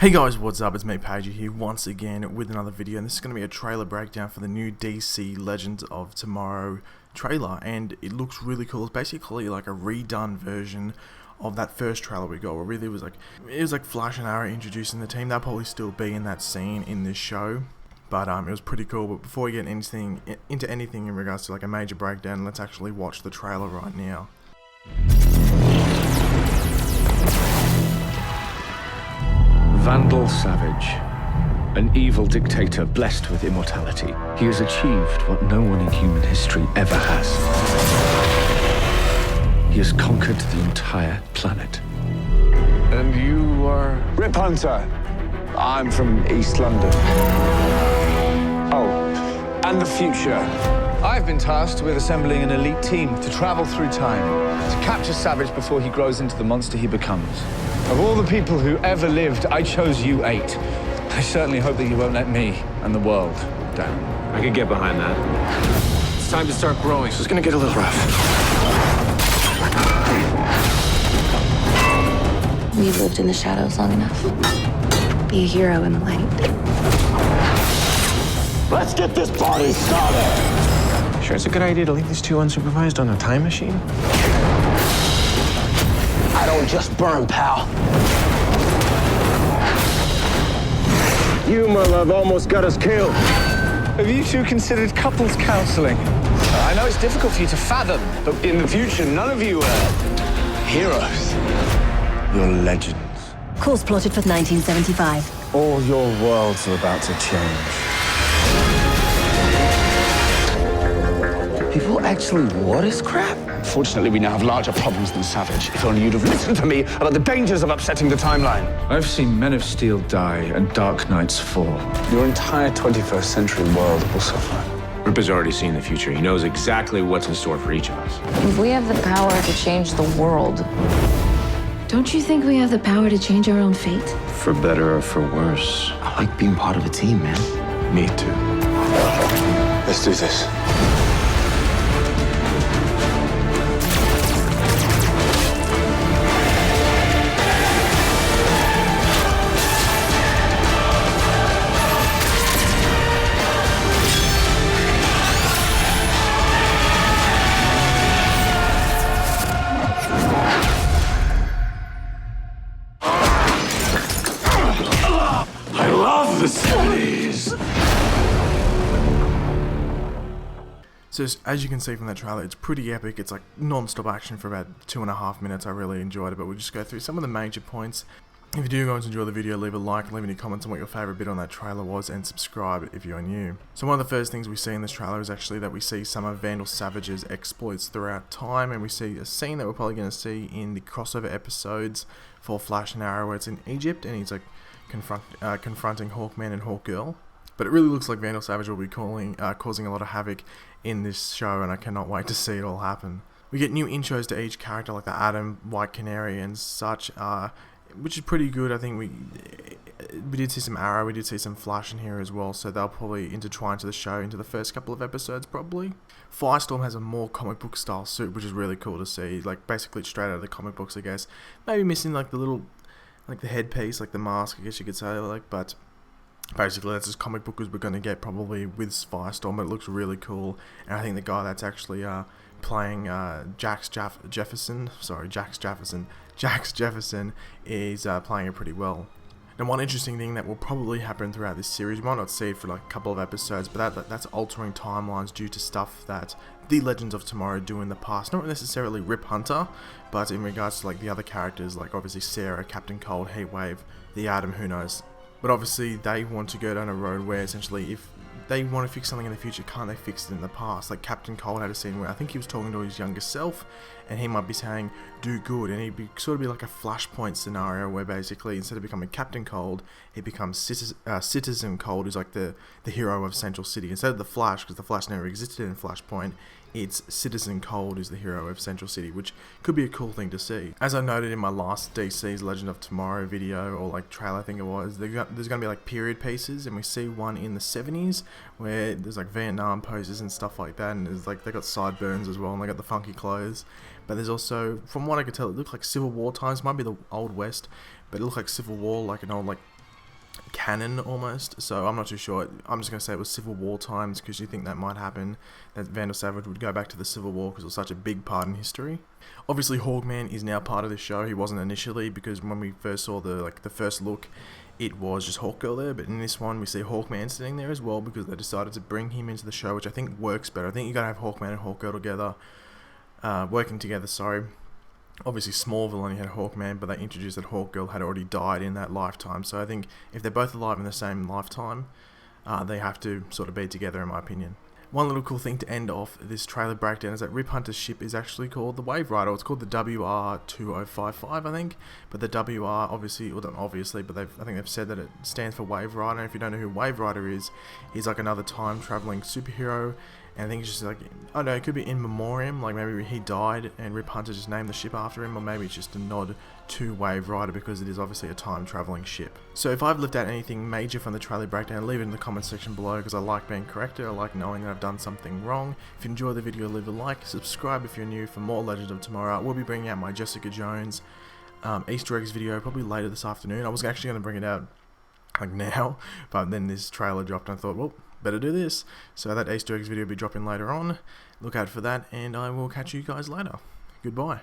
Hey guys, what's up? It's me, Pagey here, once again with another video, and this is going to be a trailer breakdown for the new DC Legends of Tomorrow trailer, and it looks really cool. It's basically like a redone version of that first trailer we got, where really it was like Flash and Arrow introducing the team. They'll probably still be in that scene in this show, but it was pretty cool. But before we get into anything in regards to like a major breakdown, let's actually watch the trailer right now. Vandal Savage, an evil dictator blessed with immortality. He has achieved what no one in human history ever has. He has conquered the entire planet. And you are? Rip Hunter. I'm from East London. Oh, and the future. I've been tasked with assembling an elite team to travel through time, to capture Savage before he grows into the monster he becomes. Of all the people who ever lived, I chose you 8. I certainly hope that you won't let me and the world down. I can get behind that. It's time to start growing, so it's gonna get a little rough. We've lived in the shadows long enough. Be a hero in the light. Let's get this party started! Sure it's a good idea to leave these two unsupervised on a time machine? I don't just burn, pal. You, my love, almost got us killed. Have you two considered couples counseling? I know it's difficult for you to fathom, but In the future, none of you are heroes. You're legends. Course plotted for 1975. All your worlds are about to change. People actually war this crap? Fortunately, we now have larger problems than Savage. If only you'd have listened to me about the dangers of upsetting the timeline. I've seen Men of Steel die and Dark Knights fall. Your entire 21st century world will suffer. Rip has already seen the future. He knows exactly what's in store for each of us. If we have the power to change the world, Don't you think we have the power to change our own fate? For better or for worse. I like being part of a team, man. Me too. Let's do this. I love the 70s! So as you can see from that trailer, it's pretty epic. It's like non-stop action for about 2.5 minutes. I really enjoyed it, but we'll just go through some of the major points. If you do guys enjoy the video, leave a like, leave any comments on what your favourite bit on that trailer was, and subscribe if you're new. So one of the first things we see in this trailer is actually that we see some of Vandal Savage's exploits throughout time, and we see a scene that we're probably going to see in the crossover episodes for Flash and Arrow, where it's in Egypt, and he's like confronting Hawkman and Hawkgirl. But it really looks like Vandal Savage will be causing a lot of havoc in this show, and I cannot wait to see it all happen. We get new intros to each character, like the Atom, White Canary, and such, which is pretty good. I think we did see some Arrow, we did see some Flash in here as well, so they'll probably intertwine to the show into the first couple of episodes, probably. Firestorm has a more comic book style suit, which is really cool to see. Like, basically straight out of the comic books, I guess. Maybe missing like the little, like the headpiece, like the mask, I guess you could say, like, but basically that's as comic book as we're going to get probably with Firestorm, but it looks really cool. And I think the guy that's actually playing Jax Jefferson is playing it pretty well. And one interesting thing that will probably happen throughout this series, you might not see it for like a couple of episodes, but that's altering timelines due to stuff that the Legends of Tomorrow do in the past. Not necessarily Rip Hunter, but in regards to like the other characters, like obviously Sarah, Captain Cold, Heatwave, the Atom, who knows. But obviously they want to go down a road where essentially if they want to fix something in the future, can't they fix it in the past? Like Captain Cold had a scene where I think he was talking to his younger self, and he might be saying, do good, and he'd be sort of be like a Flashpoint scenario where basically instead of becoming Captain Cold, he becomes Citizen Cold, who's like the hero of Central City. Instead of the Flash, because the Flash never existed in Flashpoint, it's Citizen Cold who's the hero of Central City, which could be a cool thing to see. As I noted in my last DC's Legend of Tomorrow video, or like trailer I think it was, there's going to be like period pieces, and we see one in the 70s where there's like Vietnam poses and stuff like that, and there's like they got sideburns as well, and they got the funky clothes. But there's also, from what I could tell, it looked like Civil War times. Might be the Old West, but it looked like Civil War, like an old like canon almost, so I'm not too sure. I'm just going to say it was Civil War times, because you think that might happen, that Vandal Savage would go back to the Civil War because it was such a big part in history. Obviously Hawkman is now part of this show. He wasn't initially, because when we first saw the first look, it was just Hawkgirl there, but in this one we see Hawkman sitting there as well, because they decided to bring him into the show, which I think works better. I think you got to have Hawkman and Hawkgirl together, working together, sorry. Obviously Smallville only had Hawkman, but they introduced that Hawkgirl had already died in that lifetime, so I think if they're both alive in the same lifetime, they have to sort of be together, in my opinion. One little cool thing to end off this trailer breakdown is that Rip Hunter's ship is actually called the Waverider. It's called the WR-2055, I think, but the WR obviously, well not obviously, but I think they've said that it stands for Waverider. And if you don't know who Waverider is, he's like another time traveling superhero. And I think it's just like, I don't know, it could be in memoriam, like maybe he died and Rip Hunter just named the ship after him, or maybe it's just a nod to Waverider because it is obviously a time-traveling ship. So if I've left out anything major from the trailer breakdown, leave it in the comment section below, because I like being corrected, I like knowing that I've done something wrong. If you enjoyed the video, leave a like, subscribe if you're new for more Legends of Tomorrow. We'll be bringing out my Jessica Jones Easter eggs video probably later this afternoon. I was actually going to bring it out like now, but then this trailer dropped and I thought, well, better do this. So that Easter eggs video will be dropping later on. Look out for that, and I will catch you guys later. Goodbye.